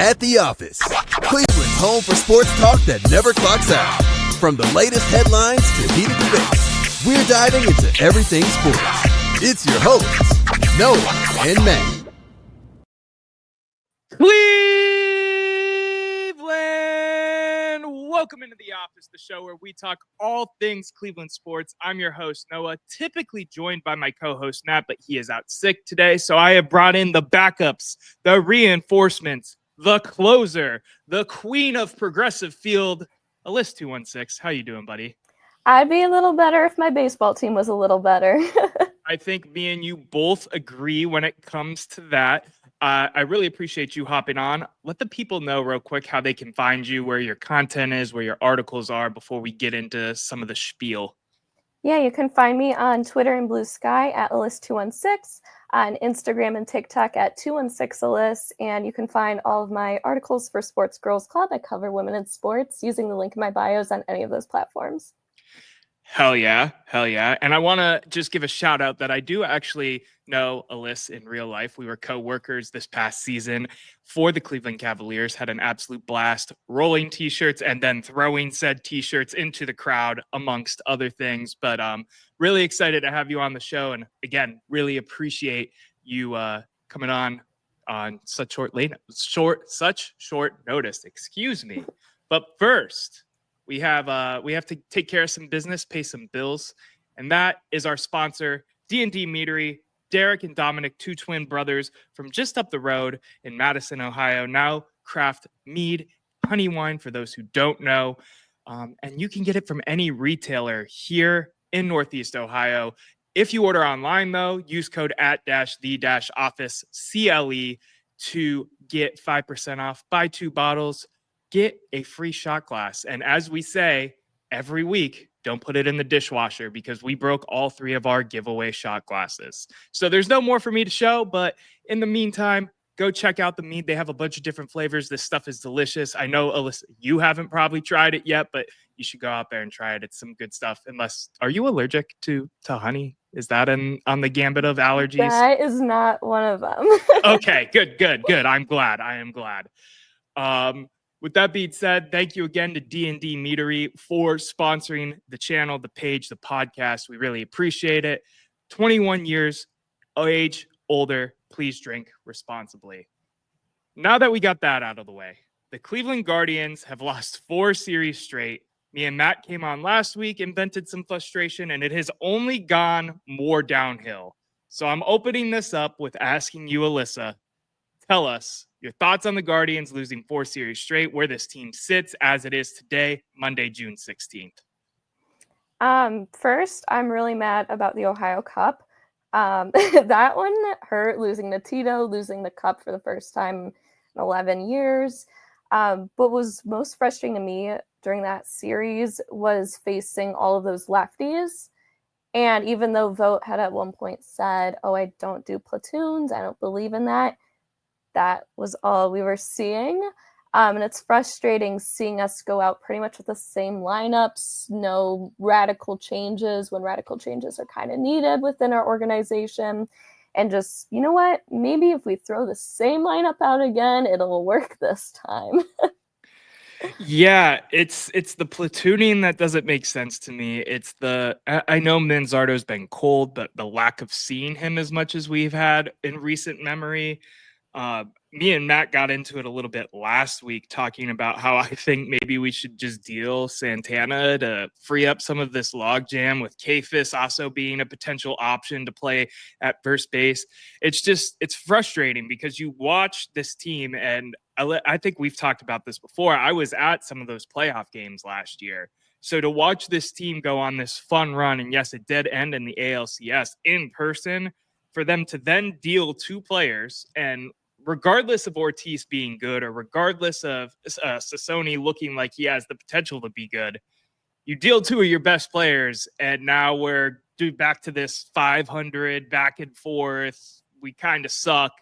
At the Office, Cleveland's home for sports talk that never clocks out. From the latest headlines to heated debates, we're diving into everything sports. It's your hosts, Noah and Matt. Cleveland! Welcome into The Office, the show where we talk all things Cleveland sports. I'm your host, Noah, typically joined by my co-host, Matt, but he is out sick today, so I have brought in the backups, the reinforcements, the closer, the queen of progressive field, Alyssa 216. How you doing, buddy? I'd be a little better if my baseball team was a little better. I think me and you both agree when it comes to that. I really appreciate you hopping on. Let the people know real quick how they can find you, where your content is, where your articles are before we get into some of the spiel. Yeah, you can find me on Twitter and Blue Sky at Alyssa216, on Instagram and TikTok at 216Alyssa, and you can find all of my articles for Sports Girls Club. I cover women in sports using the link in my bios on any of those platforms. Hell yeah. Hell yeah. And I want to just give a shout out that I do actually know Alyssa in real life. We were co-workers this past season for the Cleveland Cavaliers, had an absolute blast rolling t-shirts and then throwing said t-shirts into the crowd, amongst other things. But really excited to have you on the show. And again, really appreciate you coming on such short notice. Excuse me. But first, we have to take care of some business, pay some bills, and that is our sponsor, D&D Meadery. Derek and Dominic, two twin brothers from just up the road in Madison, Ohio, now craft mead, honey wine for those who don't know, and you can get it from any retailer here in Northeast Ohio. If you order online, though, use code @the-office CLE to get 5% off. Buy 2 bottles. Get a free shot glass. And as we say every week, don't put it in the dishwasher because we broke all 3 of our giveaway shot glasses. So there's no more for me to show, but in the meantime, go check out the mead. They have a bunch of different flavors. This stuff is delicious. I know, Alyssa, you haven't probably tried it yet, but you should go out there and try it. It's some good stuff. Are you allergic to honey? Is that on the gambit of allergies? That is not one of them. Okay, good. I am glad. With that being said, thank you again to D&D Meadery for sponsoring the channel, the page, the podcast. We really appreciate it. 21 years, age, older, please drink responsibly. Now that we got that out of the way, the Cleveland Guardians have lost 4 series straight. Me and Matt came on last week and vented some frustration, and it has only gone more downhill. So I'm opening this up with asking you, Alyssa, tell us your thoughts on the Guardians losing 4 series straight, where this team sits as it is today, Monday, June 16th. First, I'm really mad about the Ohio Cup. That one hurt, losing to Tito, losing the cup for the first time in 11 years. What was most frustrating to me during that series was facing all of those lefties. And even though Vogt had at one point said, I don't do platoons, I don't believe in that. That was all we were seeing. And it's frustrating seeing us go out pretty much with the same lineups, no radical changes when radical changes are kind of needed within our organization. And just, you know what? Maybe if we throw the same lineup out again, it'll work this time. Yeah, it's the platooning that doesn't make sense to me. I know Manzardo's been cold, but the lack of seeing him as much as we've had in recent memory. Me and Matt got into it a little bit last week, talking about how I think maybe we should just deal Santana to free up some of this logjam, with Kafis also being a potential option to play at first base. It's frustrating because you watch this team, and I think we've talked about this before. I was at some of those playoff games last year. So to watch this team go on this fun run, and yes, it did end in the ALCS in person, for them to then deal 2 players, and regardless of Ortiz being good or regardless of Sassoni looking like he has the potential to be good, you deal 2 of your best players, and now we're back to this 500 back and forth. We kind of suck.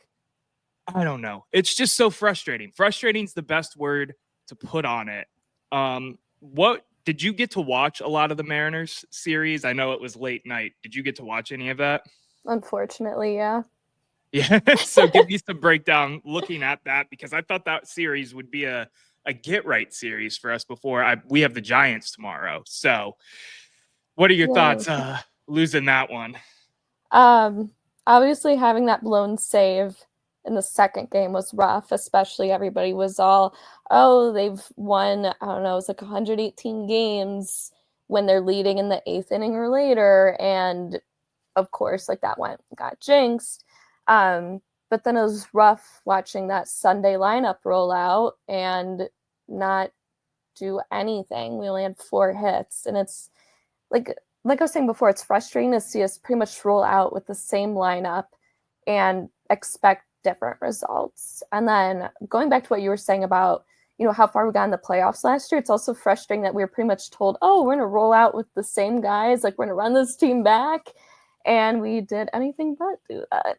I don't know. It's just so frustrating. Frustrating is the best word to put on it. What did you get to watch a lot of the Mariners series? I know it was late night. Did you get to watch any of that? Unfortunately, yeah. Yeah. So give me some breakdown looking at that, because I thought that series would be a get right series for us before we have the Giants tomorrow. So what are your Yeah. thoughts losing that one? Obviously having that blown save in the second game was rough, especially everybody was all, oh, they've won, I don't know, it's like 118 games when they're leading in the 8th inning or later. And of course, like that got jinxed. But then it was rough watching that Sunday lineup roll out and not do anything. We only had 4 hits, and it's like I was saying before, it's frustrating to see us pretty much roll out with the same lineup and expect different results. And then going back to what you were saying about, how far we got in the playoffs last year, it's also frustrating that we were pretty much told, oh, we're going to roll out with the same guys, like we're going to run this team back. And we did anything but do that.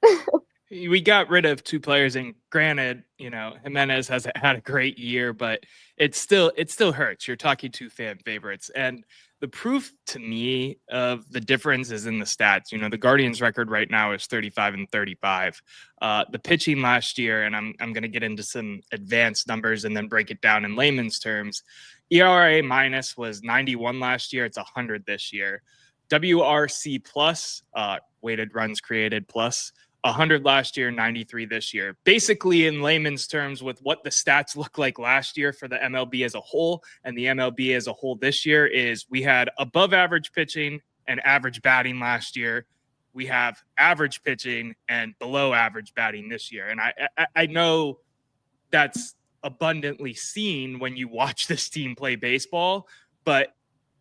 We got rid of 2 players, and granted, Jimenez has had a great year, but it still hurts. You're talking 2 fan favorites, and the proof to me of the difference is in the stats. The Guardians record right now is 35-35. The pitching last year, and I'm going to get into some advanced numbers and then break it down in layman's terms. ERA minus was 91 last year. It's 100 this year. WRC plus, weighted runs created plus, 100 last year, 93 this year. Basically, in layman's terms, with what the stats look like last year for the MLB as a whole and the MLB as a whole this year, is we had above average pitching and average batting last year. We have average pitching and below average batting this year. And I know that's abundantly seen when you watch this team play baseball, but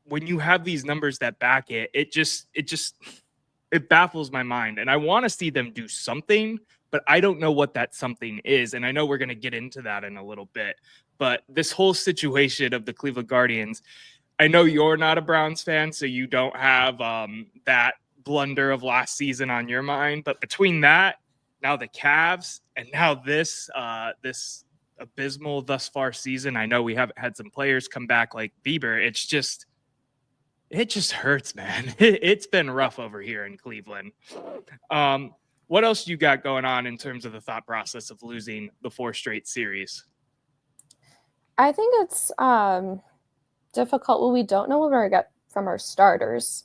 when you have these numbers that back it, it baffles my mind. And I want to see them do something, but I don't know what that something is. And I know we're going to get into that in a little bit. But this whole situation of the Cleveland Guardians, I know you're not a Browns fan, so you don't have that blunder of last season on your mind. But between that, now the Cavs, and now this abysmal thus far season, I know we have had some players come back like Bieber. It just hurts, man. It's been rough over here in Cleveland. What else you got going on in terms of the thought process of losing the 4 straight series? I think it's difficult. Well, we don't know what we're going to get from our starters,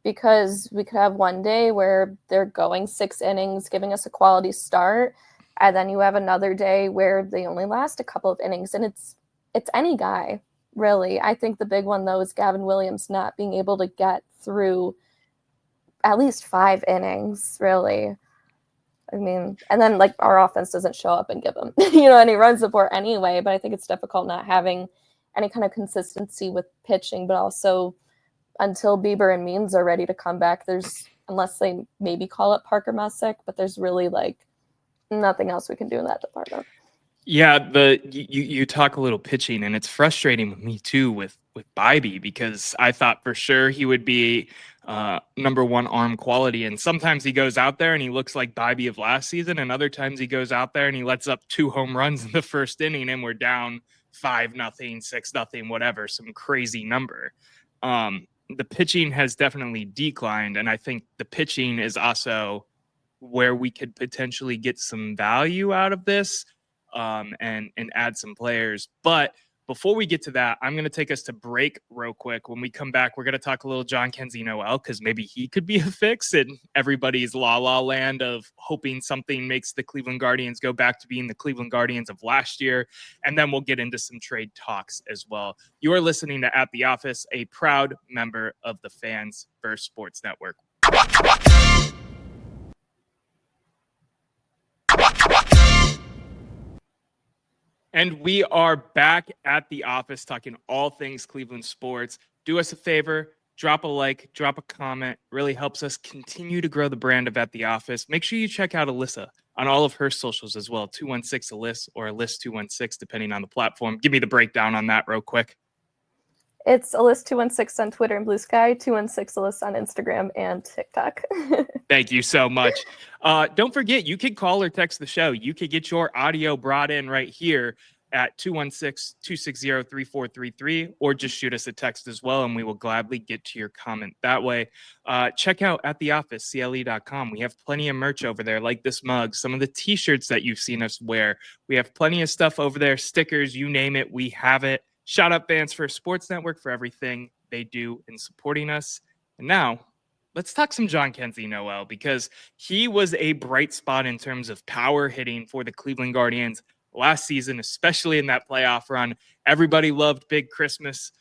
because we could have one day where they're going 6 innings, giving us a quality start, and then you have another day where they only last a couple of innings, and it's any guy. Really, I think the big one, though, is Gavin Williams not being able to get through at least 5 innings, really. I mean, and then, our offense doesn't show up and give him, any run support anyway, but I think it's difficult not having any kind of consistency with pitching, but also until Bieber and Means are ready to come back, unless they maybe call up Parker Messick, but there's really, nothing else we can do in that department. Yeah, you talk a little pitching, and it's frustrating with me too with Bybee, because I thought for sure he would be number 1 arm quality, and sometimes he goes out there and he looks like Bybee of last season, and other times he goes out there and he lets up 2 home runs in the first inning, and we're down 5-0, 6-0, whatever, some crazy number. The pitching has definitely declined, and I think the pitching is also where we could potentially get some value out of this. And add some players. But before we get to that, I'm going to take us to break real quick. When we come back, we're going to talk a little Johnkensey Noel, because maybe he could be a fix in everybody's la-la land of hoping something makes the Cleveland Guardians go back to being the Cleveland Guardians of last year. And then we'll get into some trade talks as well. You are listening to At the Office, a proud member of the Fans First Sports Network. And we are back at the office talking all things Cleveland sports. Do us a favor, drop a like, drop a comment. Really helps us continue to grow the brand of At the Office. Make sure you check out Alyssa on all of her socials as well, 216 Alyssa or Alyssa 216, depending on the platform. Give me the breakdown on that real quick. It's Alyssa 216 on Twitter and Blue Sky, 216 Alyssa on Instagram and TikTok. Thank you so much. Don't forget, you can call or text the show. You could get your audio brought in right here. at 216-260-3433, or just shoot us a text as well, and we will gladly get to your comment that way. Check out At The Office, CLE.com. We have plenty of merch over there, like this mug, some of the t-shirts that you've seen us wear. We have plenty of stuff over there, stickers, you name it, we have it. Shout out Fans First Sports Network for everything they do in supporting us. And now, let's talk some Johnkensey Noel, because he was a bright spot in terms of power hitting for the Cleveland Guardians last season, especially in that playoff run. Everybody loved Big Christmas,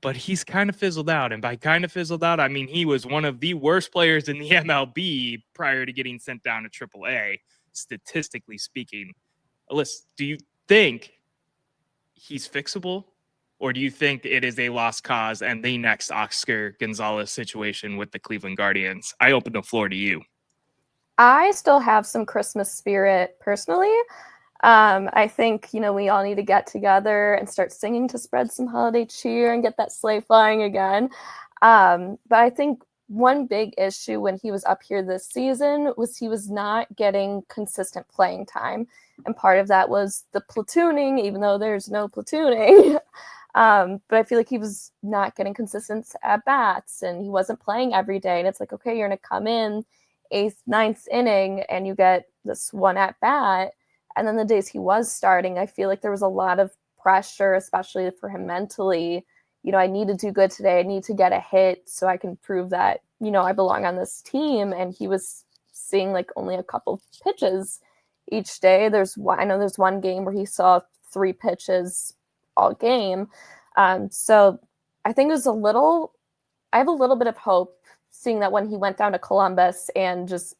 but he's kind of fizzled out. And by kind of fizzled out, I mean he was one of the worst players in the MLB prior to getting sent down to AAA, statistically speaking. Alyssa, do you think he's fixable? Or do you think it is a lost cause and the next Oscar Gonzalez situation with the Cleveland Guardians? I open the floor to you. I still have some Christmas spirit personally. I think, we all need to get together and start singing to spread some holiday cheer and get that sleigh flying again. But I think one big issue when he was up here this season was he was not getting consistent playing time. And part of that was the platooning, even though there's no platooning. But I feel like he was not getting consistent at bats and he wasn't playing every day. And it's like, okay, you're going to come in 8th, 9th inning and you get this one at bat. And then the days he was starting, I feel like there was a lot of pressure, especially for him mentally. I need to do good today. I need to get a hit so I can prove that, I belong on this team. And he was seeing like only a couple pitches each day. I know there's one game where he saw 3 pitches all game. So I think I have a little bit of hope seeing that when he went down to Columbus and just,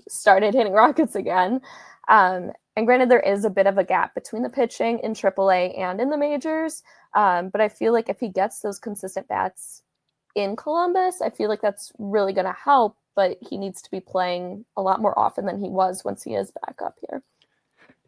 started hitting rockets again. And granted, there is a bit of a gap between the pitching in AAA and in the majors. But I feel like if he gets those consistent bats in Columbus, I feel like that's really going to help. But he needs to be playing a lot more often than he was once he is back up here.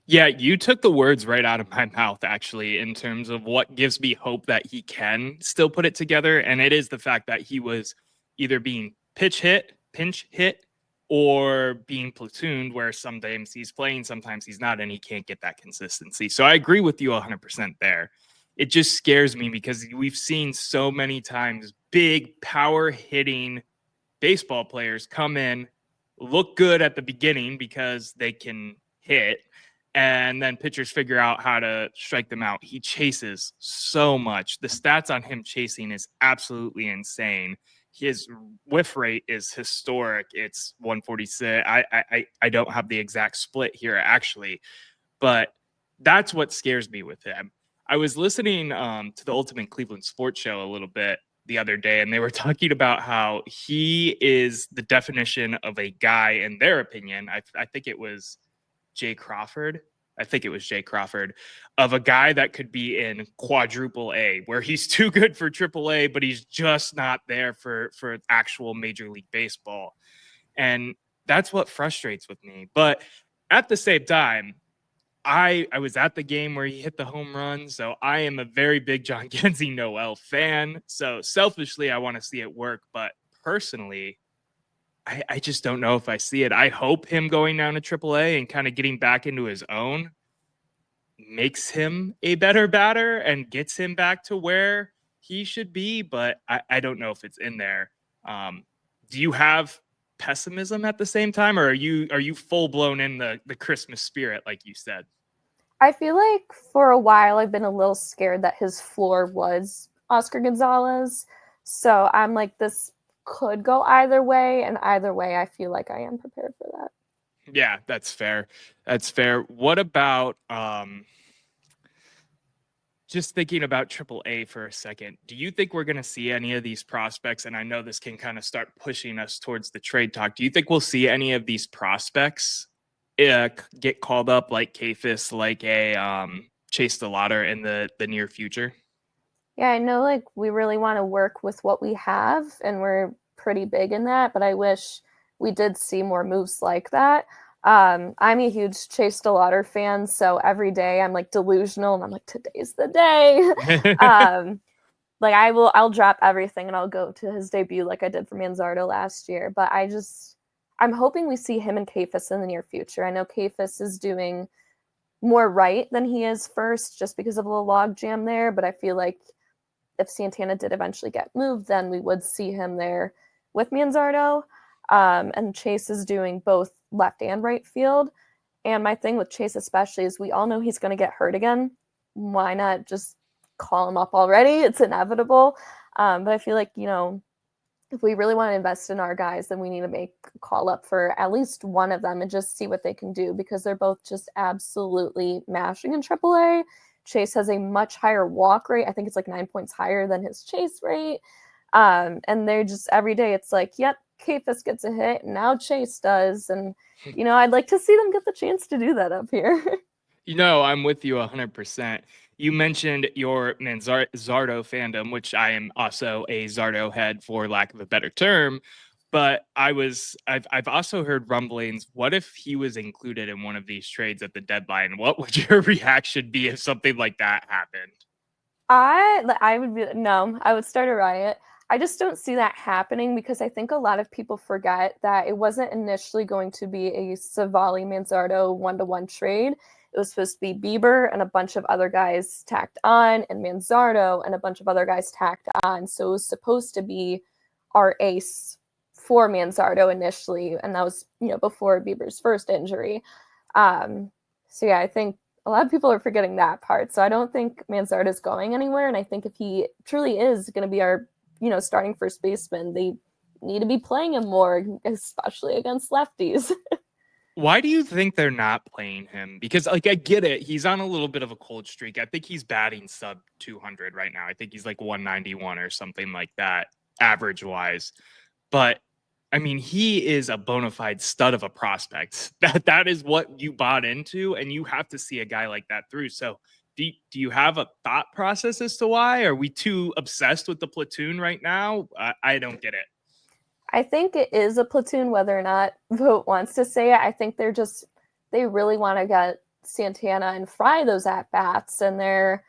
Yeah, you took the words right out of my mouth, actually, in terms of what gives me hope that he can still put it together. And it is the fact that he was either being pinch hit, or being platooned, where sometimes he's playing, sometimes he's not, and he can't get that consistency. So I agree with you 100% there. It just scares me because we've seen so many times big power hitting baseball players come in, look good at the beginning because they can hit, and then pitchers figure out how to strike them out. He chases so much. The stats on him chasing is absolutely insane. His whiff rate is historic. It's 146. I don't have the exact split here, actually, but that's what scares me with him. I was listening to the Ultimate Cleveland Sports Show a little bit the other day, and they were talking about how he is the definition of a guy, in their opinion. I think it was Jay Crawford. Of a guy that could be in quadruple A, where he's too good for triple A, but he's just not there for actual Major League Baseball. And that's what frustrates with me. But at the same time, I was at the game where he hit the home run, so I am a very big Johnkensey Noel fan. So selfishly, I want to see it work, but personally, I just don't know if I see it. I hope him going down to AAA and kind of getting back into his own makes him a better batter and gets him back to where he should be, but I don't know if it's in there. Do you have pessimism at the same time, or are you full blown in the Christmas spirit, like you said? I feel like for a while I've been a little scared that his floor was Oscar Gonzalez. So I'm like, this could go either way, and either way I feel like I am prepared for that. Yeah, that's fair. What about just thinking about AAA for a second, do you think we're going to see any of these prospects? And I know this can kind of start pushing us towards the trade talk. Do you think we'll see any of these prospects get called up, like Kafis, like a Chase DeLauder, in the near future? Yeah, I know like we really want to work with what we have, and we're pretty big in that, but I wish we did see more moves like that. I'm a huge Chase DeLauder fan, so every day I'm like delusional and I'm like, today's the day. Like I'll drop everything and I'll go to his debut like I did for Manzardo last year. But I'm hoping we see him and Kafis in the near future. I know Kafis is doing more right than he is first just because of the log jam there. But I feel like if Santana did eventually get moved, then we would see him there with Manzardo. And Chase is doing both left and right field. And my thing with Chase especially is we all know he's going to get hurt again. Why not just call him up already? It's inevitable. But I feel like, if we really want to invest in our guys, then we need to make a call up for at least one of them and just see what they can do, because they're both just absolutely mashing in AAA. Chase has a much higher walk rate. I think it's like 9 points higher than his chase rate. And they're just every day it's like, yep, Kafis gets a hit, and now Chase does. And, I'd like to see them get the chance to do that up here. I'm with you 100%. You mentioned your Zardo fandom, which I am also a Zardo head, for lack of a better term. But I've also heard rumblings. What if he was included in one of these trades at the deadline? What would your reaction be if something like that happened? I would be, no, I would start a riot. I just don't see that happening, because I think a lot of people forget that it wasn't initially going to be a Savali Manzardo 1-to-1 trade. It was supposed to be Bieber and a bunch of other guys tacked on, and Manzardo and a bunch of other guys tacked on. So it was supposed to be our ace for Manzardo initially, and that was before Bieber's first injury. So yeah, I think a lot of people are forgetting that part. So I don't think Manzardo is going anywhere, and I think if he truly is going to be our starting first baseman, they need to be playing him more, especially against lefties. Why do you think they're not playing him? Because, I get it. He's on a little bit of a cold streak. I think he's batting sub 200 right now. I think he's like 191 or something like that, average-wise. But, he is a bona fide stud of a prospect. That is what you bought into, and you have to see a guy like that through. So, do you have a thought process as to why? Are we too obsessed with the platoon right now? I don't get it. I think it is a platoon, whether or not Vogt wants to say it. I think they really want to get Santana and Fry those at-bats, and they're,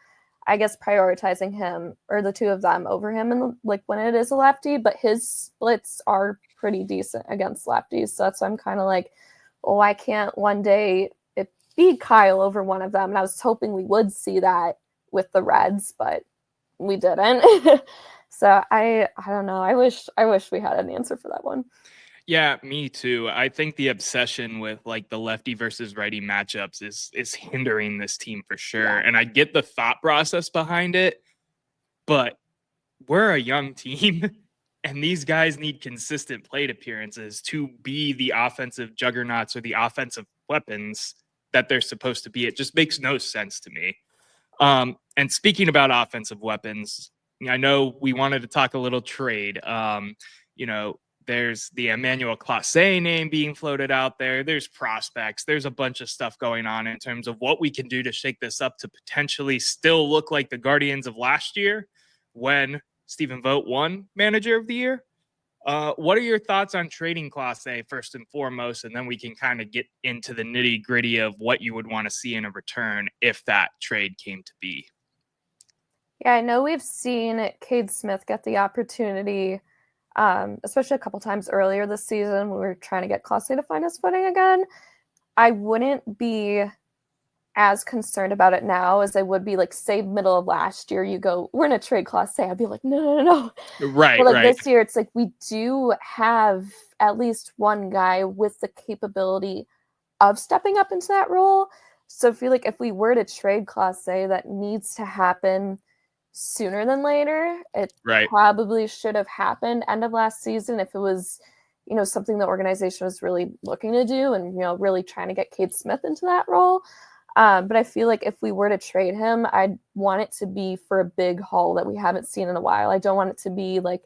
I guess, prioritizing him, or the two of them, over him, and like when it is a lefty. But his splits are pretty decent against lefties, so that's why I'm kind of like, well, why can't one day it be Kyle over one of them? And I was hoping we would see that with the Reds, but we didn't. So I don't know. I wish we had an answer for that one. Yeah, me too. I think the obsession with like the lefty versus righty matchups is hindering this team for sure. Yeah. And I get the thought process behind it, but we're a young team, and these guys need consistent plate appearances to be the offensive juggernauts or the offensive weapons that they're supposed to be. It just makes no sense to me. And speaking about offensive weapons, I know we wanted to talk a little trade. There's the Emmanuel Clase name being floated out there. There's prospects. There's a bunch of stuff going on in terms of what we can do to shake this up to potentially still look like the Guardians of last year when Stephen Vogt won Manager of the Year. What are your thoughts on trading Clase first and foremost, and then we can kind of get into the nitty gritty of what you would want to see in a return if that trade came to be? Yeah, I know we've seen Cade Smith get the opportunity, especially a couple times earlier this season when we were trying to get Clase to find his footing again. I wouldn't be as concerned about it now as I would be, like, say, middle of last year, you go, we're going to trade Clase. I'd be like, no. Right, but, like, right. This year, it's like we do have at least one guy with the capability of stepping up into that role. So I feel like if we were to trade Clase, that needs to happen sooner than later. It probably should have happened end of last season if it was, something the organization was really looking to do and, really trying to get Cade Smith into that role. But I feel like if we were to trade him, I'd want it to be for a big haul that we haven't seen in a while. I don't want it to be like,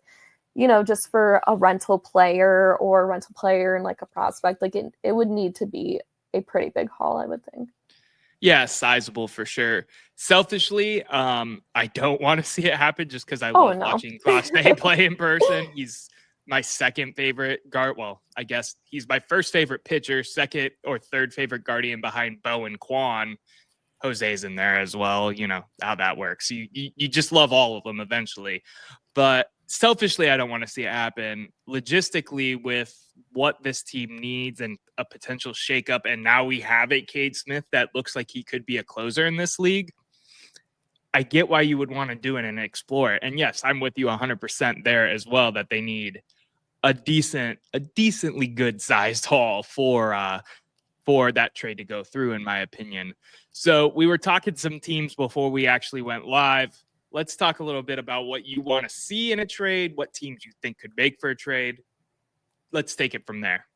just for a rental player and like a prospect. Like it would need to be a pretty big haul, I would think. Yeah, sizable for sure. Selfishly, I don't want to see it happen just because I love watching Clase play in person. He's my second favorite guard. Well, I guess he's my first favorite pitcher, second or third favorite Guardian behind Bo and Quan. Jose's in there as well. You know how that works. You just love all of them eventually. But selfishly, I don't want to see it happen. Logistically, with what this team needs and a potential shakeup, and now we have a Cade Smith that looks like he could be a closer in this league. I get why you would want to do it and explore it. And yes, I'm with you 100% there as well, that they need a decently good sized haul for that trade to go through, in my opinion. So we were talking some teams before we actually went live. Let's talk a little bit about what you want to see in a trade, what teams you think could make for a trade. Let's take it from there.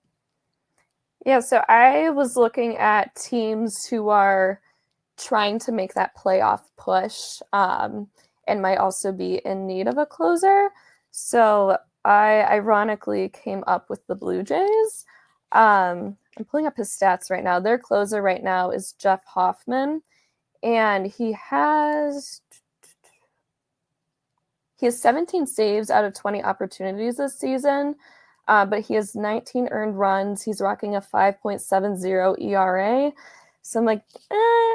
Yeah, so I was looking at teams who are trying to make that playoff push and might also be in need of a closer. So I ironically came up with the Blue Jays. I'm pulling up his stats right now. Their closer right now is Jeff Hoffman, and he has 17 saves out of 20 opportunities this season, but he has 19 earned runs. He's rocking a 5.70 ERA. So I'm like,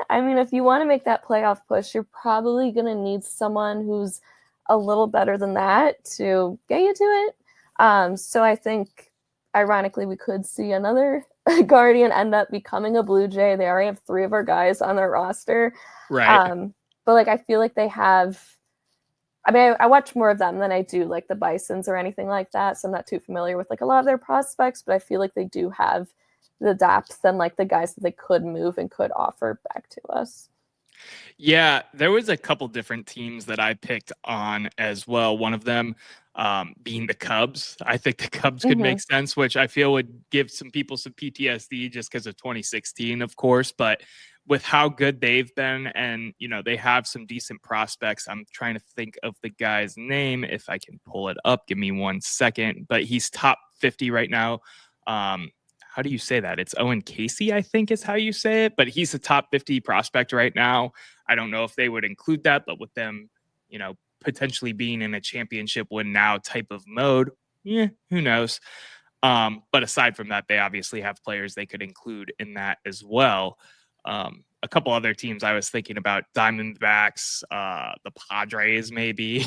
I mean, if you want to make that playoff push, you're probably going to need someone who's a little better than that to get you to it. So I think, ironically, we could see another Guardian end up becoming a Blue Jay. They already have 3 of our guys on their roster. Right. But like, I feel like they have, I mean, I watch more of them than I do like the Bisons or anything like that. So I'm not too familiar with like a lot of their prospects, but I feel like they do have the depth and like the guys that they could move and could offer back to us. Yeah, there was a couple different teams that I picked on as well. One of them being the Cubs. I think the Cubs could make sense, which I feel would give some people some PTSD just because of 2016, of course. But with how good they've been, and they have some decent prospects. I'm trying to think of the guy's name if I can pull it up. Give me 1 second. But he's top 50 right now. How do you say that? It's Owen Casey, I think is how you say it. But he's a top 50 prospect right now. I don't know if they would include that, but with them, potentially being in a championship win now type of mode, who knows? But aside from that, they obviously have players they could include in that as well. A couple other teams I was thinking about: Diamondbacks, the Padres, maybe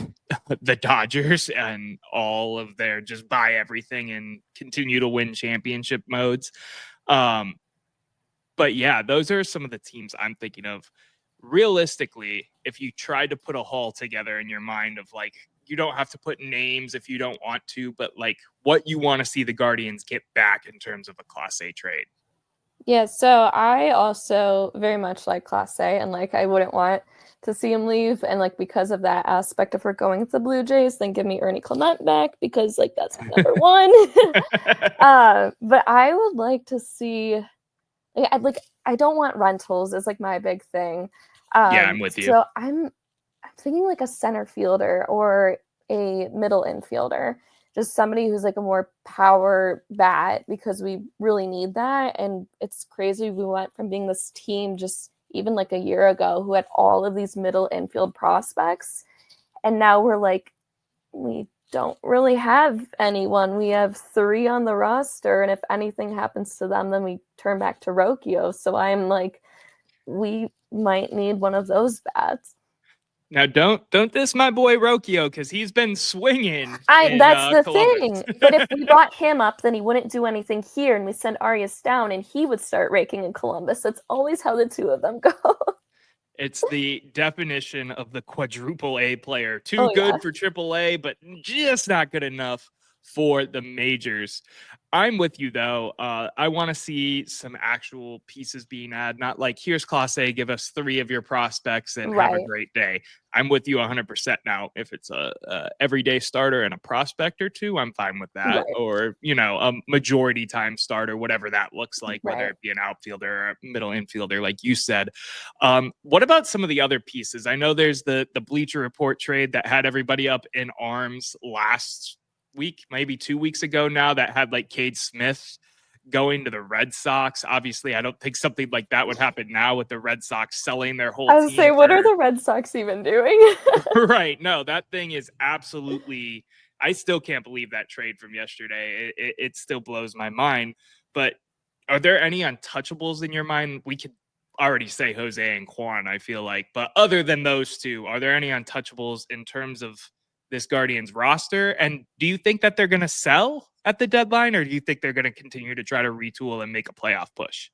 the Dodgers, and all of their just buy everything and continue to win championship modes. But yeah, those are some of the teams I'm thinking of. Realistically, if you tried to put a haul together in your mind of like, you don't have to put names if you don't want to, but like what you want to see the Guardians get back in terms of a Class A trade. Yeah, so I also very much like Class A, and like I wouldn't want to see him leave. And like because of that aspect, if we're going with the Blue Jays, then give me Ernie Clement back, because like that's my number one. But I would like to see, I don't want rentals is like my big thing. Yeah, I'm with you. So I'm thinking like a center fielder or a middle infielder. Just somebody who's like a more power bat, because we really need that. And it's crazy. We went from being this team just even like a year ago who had all of these middle infield prospects. And now we're like, we don't really have anyone. We have 3 on the roster. And if anything happens to them, then we turn back to Rocchio. So I'm like, we might need one of those bats. Now, don't diss my boy Rocchio, because he's been swinging. That's the Columbus. thing. But if we brought him up, then he wouldn't do anything here, and we send Arias down, and he would start raking in Columbus. That's always how the 2 of them go. It's the definition of the quadruple A player. Too good for triple A, but just not good enough for the majors. I'm with you, though. I want to see some actual pieces being added, not like, here's Class A, give us 3 of your prospects and have a great day. I'm with you 100% now. If it's a everyday starter and a prospect or 2, I'm fine with that. Right. Or, a majority time starter, whatever that looks like, whether it be an outfielder or a middle infielder, like you said. What about some of the other pieces? I know there's the Bleacher Report trade that had everybody up in arms last week, maybe 2 weeks ago now, that had like Cade Smith going to the Red Sox. Obviously, I don't think something like that would happen now with the Red Sox selling their whole team. I was saying, what are the Red Sox even doing? Right. No, that thing is absolutely, I still can't believe that trade from yesterday. It still blows my mind. But are there any untouchables in your mind? We could already say Jose and Juan, I feel like. But other than those 2, are there any untouchables in terms of this Guardians roster? And do you think that they're going to sell at the deadline, or do you think they're going to continue to try to retool and make a playoff push?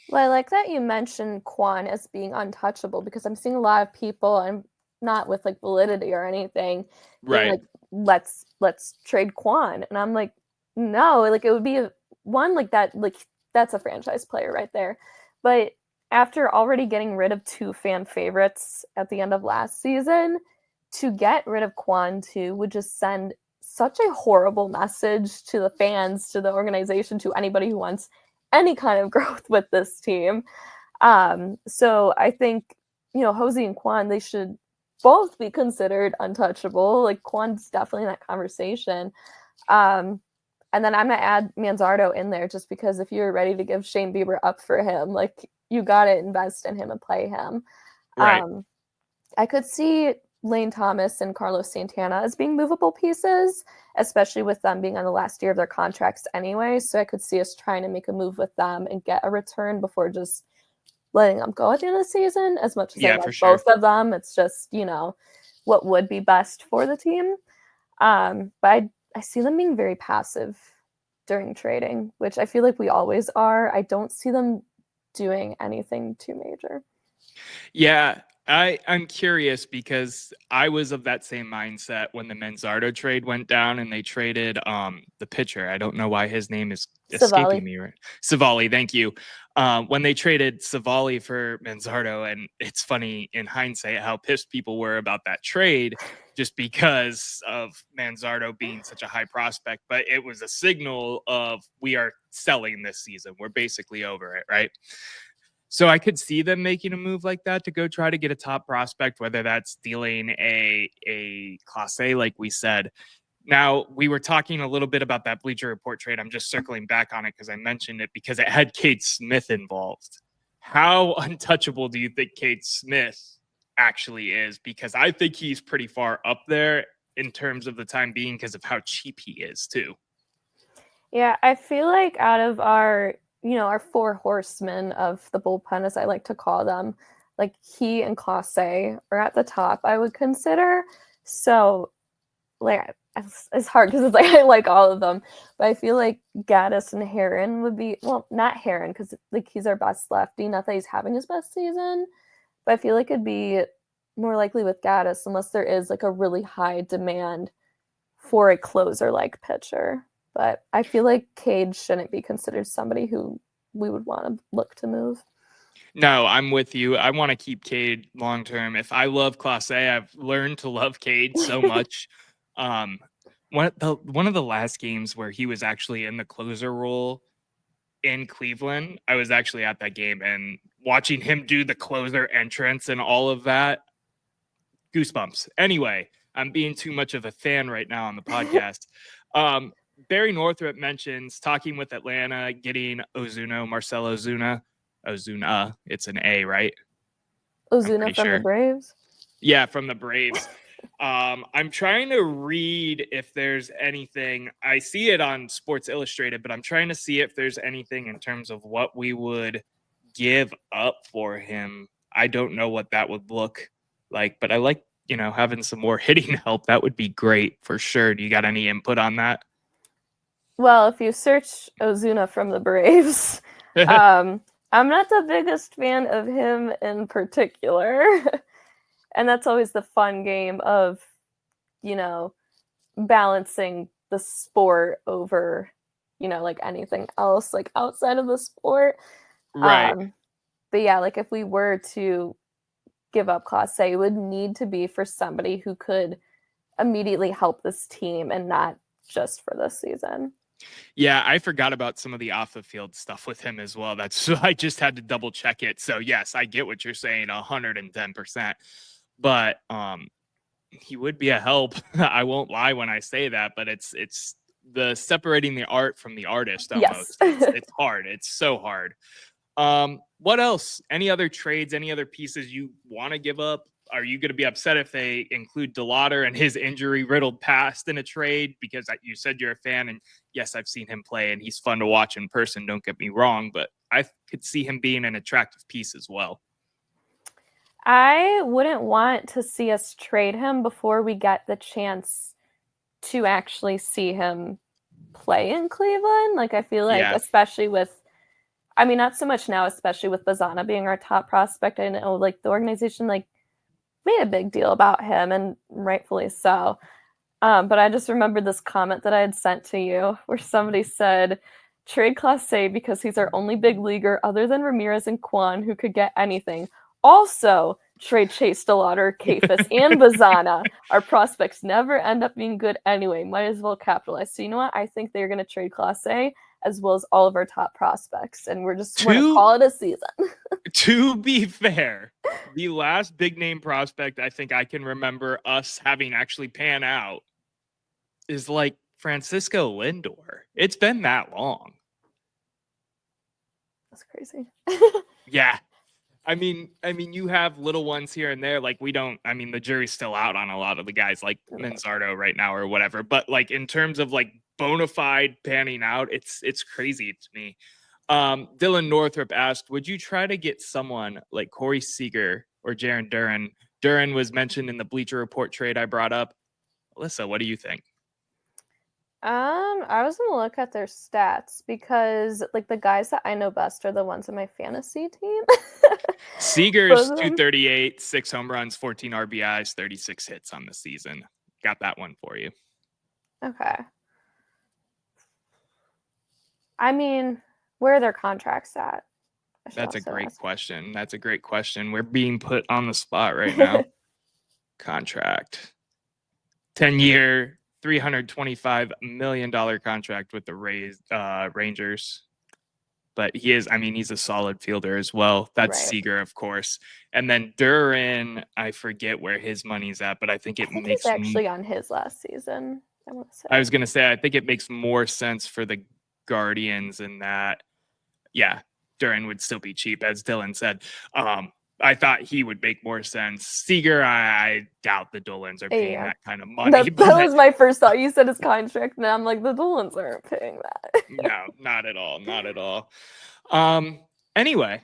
Well, I like that you mentioned Quan as being untouchable, because I'm seeing a lot of people, and not with like validity or anything, being Right. like, let's trade Quan. And I'm like, no, like it would be one like that, like that's a franchise player right there. But after already getting rid of 2 fan favorites at the end of last season, to get rid of Quan too would just send such a horrible message to the fans, to the organization, to anybody who wants any kind of growth with this team. So I think, Hosey and Quan, they should both be considered untouchable. Like Quan's definitely in that conversation. And then I'm gonna add Manzardo in there, just because if you're ready to give Shane Bieber up for him, like you gotta invest in him and play him. Right. I could see Lane Thomas and Carlos Santana as being movable pieces, especially with them being on the last year of their contracts anyway. So I could see us trying to make a move with them and get a return before just letting them go at the end of the season. As much as I love both of them, it's just, what would be best for the team. But I see them being very passive during trading, which I feel like we always are. I don't see them doing anything too major. Yeah, I'm curious, because I was of that same mindset when the Manzardo trade went down and they traded the pitcher. I don't know why his name is escaping me. Right, Savali. Thank you. When they traded Savali for Manzardo, and it's funny in hindsight how pissed people were about that trade, just because of Manzardo being such a high prospect. But it was a signal of, we are selling this season. We're basically over it, right? So I could see them making a move like that to go try to get a top prospect, whether that's dealing a Class A, like we said. Now, we were talking a little bit about that Bleacher Report trade. I'm just circling back on it because I mentioned it, because it had Cade Smith involved. How untouchable do you think Cade Smith actually is? Because I think he's pretty far up there in terms of the time being, because of how cheap he is too. Yeah, I feel like out of our 4 horsemen of the bullpen, as I like to call them, like he and Clase are at the top, I would consider. So, like, it's hard because it's like I like all of them, but I feel like Gaddis and Heron would be, well, not Heron, because like he's our best lefty. Not that he's having his best season, but I feel like it'd be more likely with Gaddis, unless there is like a really high demand for a closer-like pitcher. But I feel like Cade shouldn't be considered somebody who we would want to look to move. No, I'm with you. I want to keep Cade long term. If I love Class A, I've learned to love Cade so much. One of the last games where he was actually in the closer role in Cleveland, I was actually at that game, and watching him do the closer entrance and all of that, goosebumps. Anyway, I'm being too much of a fan right now on the podcast. Barry Northrup mentions talking with Atlanta, getting Marcell Ozuna. It's an A, right? Ozuna from the Braves? Yeah, from the Braves. I'm trying to read if there's anything. I see it on Sports Illustrated, but I'm trying to see if there's anything in terms of what we would give up for him. I don't know what that would look like, but I like, having some more hitting help. That would be great for sure. Do you got any input on that? Well, if you search Ozuna from the Braves, I'm not the biggest fan of him in particular. And that's always the fun game of, balancing the sport over, like anything else, like outside of the sport. Right. But yeah, like if we were to give up Class A, it would need to be for somebody who could immediately help this team and not just for this season. Yeah, I forgot about some of the off the field stuff with him as well. I just had to double check it. So yes, I get what you're saying 110%. But he would be a help. I won't lie when I say that, but it's the separating the art from the artist almost. Yes. It's hard. It's so hard. What else? Any other trades, any other pieces you want to give up? Are you going to be upset if they include DeLauder and his injury-riddled past in a trade? Because you said you're a fan, and yes, I've seen him play, and he's fun to watch in person, don't get me wrong, but I could see him being an attractive piece as well. I wouldn't want to see us trade him before we get the chance to actually see him play in Cleveland. Like, I feel like, Yeah. especially with, I mean, not so much now, especially with Bazana being our top prospect. I know, like, the organization, like, made a big deal about him, and rightfully so. But I just remembered this comment that I had sent to you where somebody said, trade Clase because he's our only big leaguer other than Ramirez and Kwan who could get anything. Also, trade Chase DeLauder, Kafis, and Bazana. Our prospects never end up being good anyway. Might as well capitalize. So you know what? I think they're going to trade Clase as well as all of our top prospects. And we're going to call it a season. To be fair, the last big name prospect I think I can remember us having actually pan out is like Francisco Lindor. It's been that long. That's crazy. Yeah. I mean, you have little ones here and there. Like the jury's still out on a lot of the guys like Manzardo right now or whatever. But like in terms of like bona fide panning out, it's crazy to me. Dylan Northrup asked, would you try to get someone like Corey Seager or Jarren Duran? Duran was mentioned in the Bleacher Report trade I brought up. Alyssa, what do you think? I was gonna look at their stats because like the guys that I know best are the ones in my fantasy team. Seager's 238, 6 home runs, 14 RBIs, 36 hits on the season. Got that one for you. Okay. I mean, where are their contracts at? That's a great question. That's a great question. We're being put on the spot right now. Contract. 10-year, $325 million contract with the Rangers. But he's a solid fielder as well. That's right. Seager, of course. And then Duran, I forget where his money's at, but I think he's actually on his last season. I was going to say, I think it makes more sense for the Guardians in that, yeah, Duran would still be cheap, as Dylan said. I thought he would make more sense. Seager, I doubt the Dolans are paying that kind of money. That was my first thought. You said his contract, and I'm like, the Dolans aren't paying that. No, not at all. Not at all. Anyway,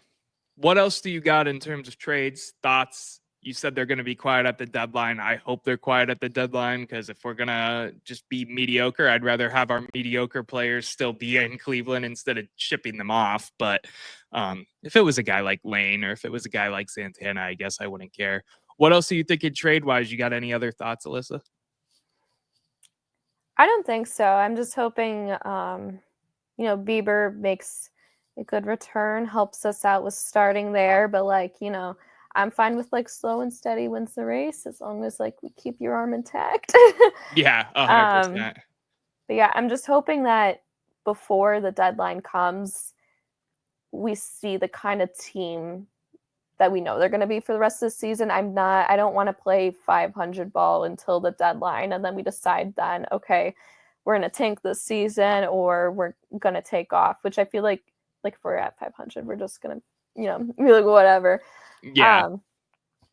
what else do you got in terms of trades, thoughts? You said they're going to be quiet at the deadline. I hope they're quiet at the deadline because if we're going to just be mediocre, I'd rather have our mediocre players still be in Cleveland instead of shipping them off. But if it was a guy like Lane or if it was a guy like Santana, I guess I wouldn't care. What else are you thinking trade-wise? You got any other thoughts, Alyssa? I don't think so. I'm just hoping, Bieber makes a good return, helps us out with starting there. But I'm fine with slow and steady wins the race as long as we keep your arm intact. Yeah, 100%. But yeah, I'm just hoping that before the deadline comes, we see the kind of team that we know they're going to be for the rest of the season. I don't want to play 500 ball until the deadline. And then we decide then, okay, we're going to tank this season or we're going to take off, which I feel like if we're at 500, we're just going to, be like, whatever. Yeah.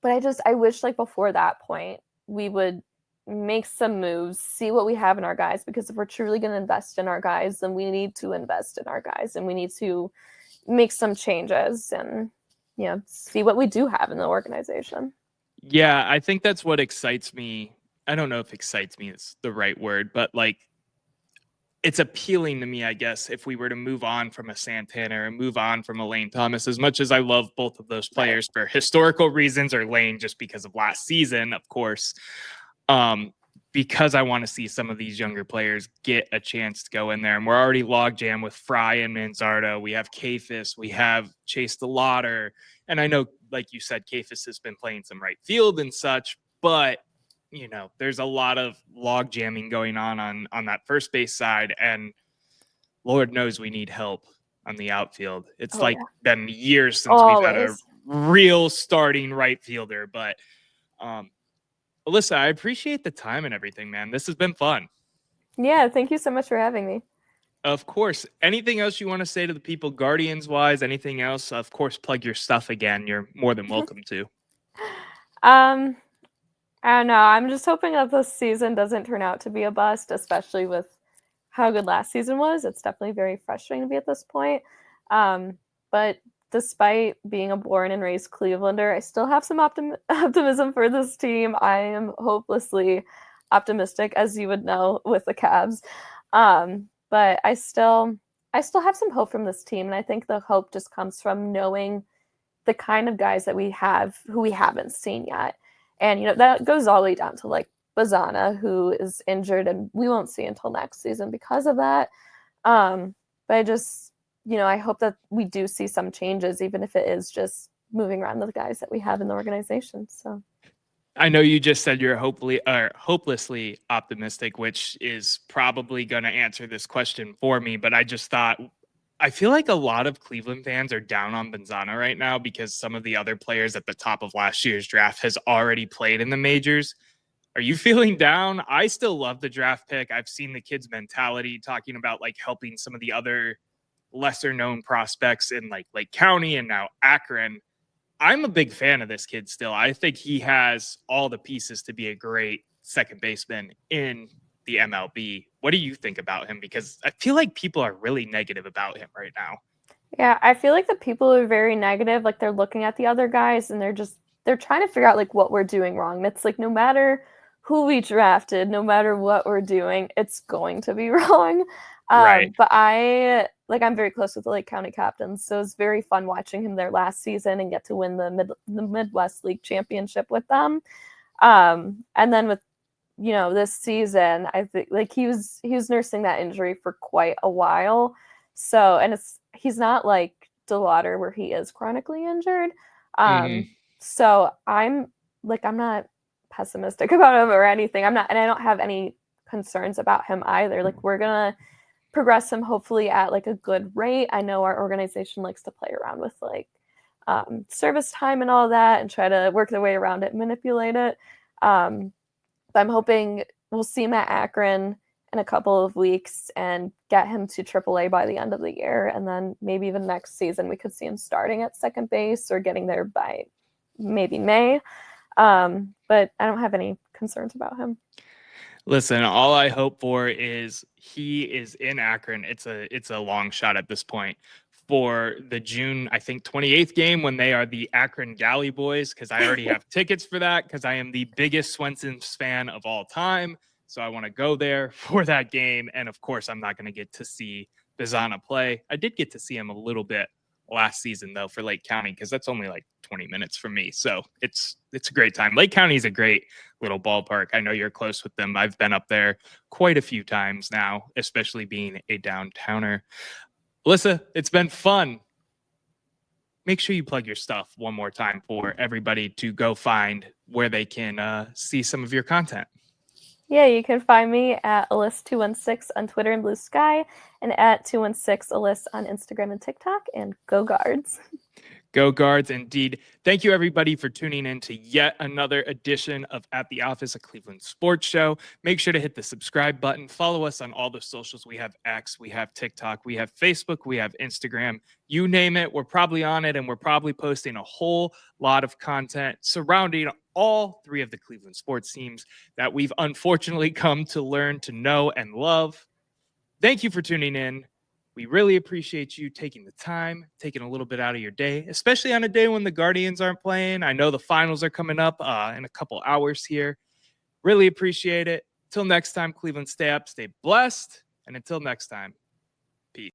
But I wish before that point, we would make some moves, see what we have in our guys, because if we're truly going to invest in our guys, then we need to invest in our guys and we need to make some changes and, see what we do have in the organization. Yeah, I think that's what excites me. I don't know if excites me is the right word, but it's appealing to me, I guess, if we were to move on from a Santana or move on from a Lane Thomas, as much as I love both of those players for historical reasons, or Lane just because of last season, of course, because I want to see some of these younger players get a chance to go in there. And we're already logjam with Fry and Manzardo. We have Kafis, we have Chase DeLauder. And I know, like you said, Kafis has been playing some right field and such, but there's a lot of log jamming going on that first base side, and Lord knows we need help on the outfield. It's been years since we've had a real starting right fielder. But Alyssa, I appreciate the time and everything, man. This has been fun. Yeah, thank you so much for having me. Of course. Anything else you want to say to the people, Guardians-wise? Anything else? Of course, plug your stuff again. You're more than welcome to. I don't know. I'm just hoping that this season doesn't turn out to be a bust, especially with how good last season was. It's definitely very frustrating to be at this point. But despite being a born and raised Clevelander, I still have some optimism for this team. I am hopelessly optimistic, as you would know, with the Cavs. But I still have some hope from this team, and I think the hope just comes from knowing the kind of guys that we have who we haven't seen yet. And, you know, that goes all the way down to like Bazana, who is injured and we won't see until next season because of that. But I just, you know, I hope that we do see some changes, even if it is just moving around the guys that we have in the organization. So I know you just said you're hopelessly optimistic, which is probably going to answer this question for me. But I just thought, I feel like a lot of Cleveland fans are down on Benzana right now because some of the other players at the top of last year's draft has already played in the majors. Are you feeling down? I still love the draft pick. I've seen the kid's mentality talking about like helping some of the other lesser known prospects in like Lake County and now Akron. I'm a big fan of this kid still. I think he has all the pieces to be a great second baseman in the MLB. What do you think about him? Because I feel like people are really negative about him right now. yeah, I feel like the people are very negative. Like they're looking at the other guys and they're trying to figure out like what we're doing wrong. And it's like no matter who we drafted, no matter what we're doing, it's going to be wrong. Right. But I'm very close with the Lake County captains, so it's very fun watching him there last season and get to win the Midwest League Championship with them. And then with, you know, this season, I think like he was nursing that injury for quite a while. So, and he's not like DeLauder where he is chronically injured. So I'm not pessimistic about him or anything. And I don't have any concerns about him either. Like we're gonna progress him hopefully at like a good rate. I know our organization likes to play around with like service time and all that and try to work their way around it and manipulate it. But I'm hoping we'll see him at Akron in a couple of weeks and get him to AAA by the end of the year. And then maybe even next season, we could see him starting at second base or getting there by maybe May. But I don't have any concerns about him. Listen, all I hope for is he is in Akron. It's a long shot at this point for the June, I think 28th game when they are the Akron Galley Boys, because I already have tickets for that because I am the biggest Swenson's fan of all time. So I want to go there for that game. And of course, I'm not going to get to see Bazana play. I did get to see him a little bit last season, though, for Lake County, because that's only like 20 minutes from me. So it's a great time. Lake County is a great little ballpark. I know you're close with them. I've been up there quite a few times now, especially being a downtowner. Alyssa, it's been fun. Make sure you plug your stuff one more time for everybody to go find where they can see some of your content. Yeah, you can find me at Alyssa216 on Twitter and Blue Sky and at 216 Alyssa on Instagram and TikTok. And go Guards. Go Guards, indeed. Thank you, everybody, for tuning in to yet another edition of At the Office, a Cleveland sports show. Make sure to hit the subscribe button. Follow us on all the socials. We have X, we have TikTok, we have Facebook, we have Instagram. You name it, we're probably on it, and we're probably posting a whole lot of content surrounding all three of the Cleveland sports teams that we've unfortunately come to learn to know and love. Thank you for tuning in. We really appreciate you taking the time, taking a little bit out of your day, especially on a day when the Guardians aren't playing. I know the finals are coming up in a couple hours here. Really appreciate it. Till next time, Cleveland, stay up, stay blessed. And until next time, peace.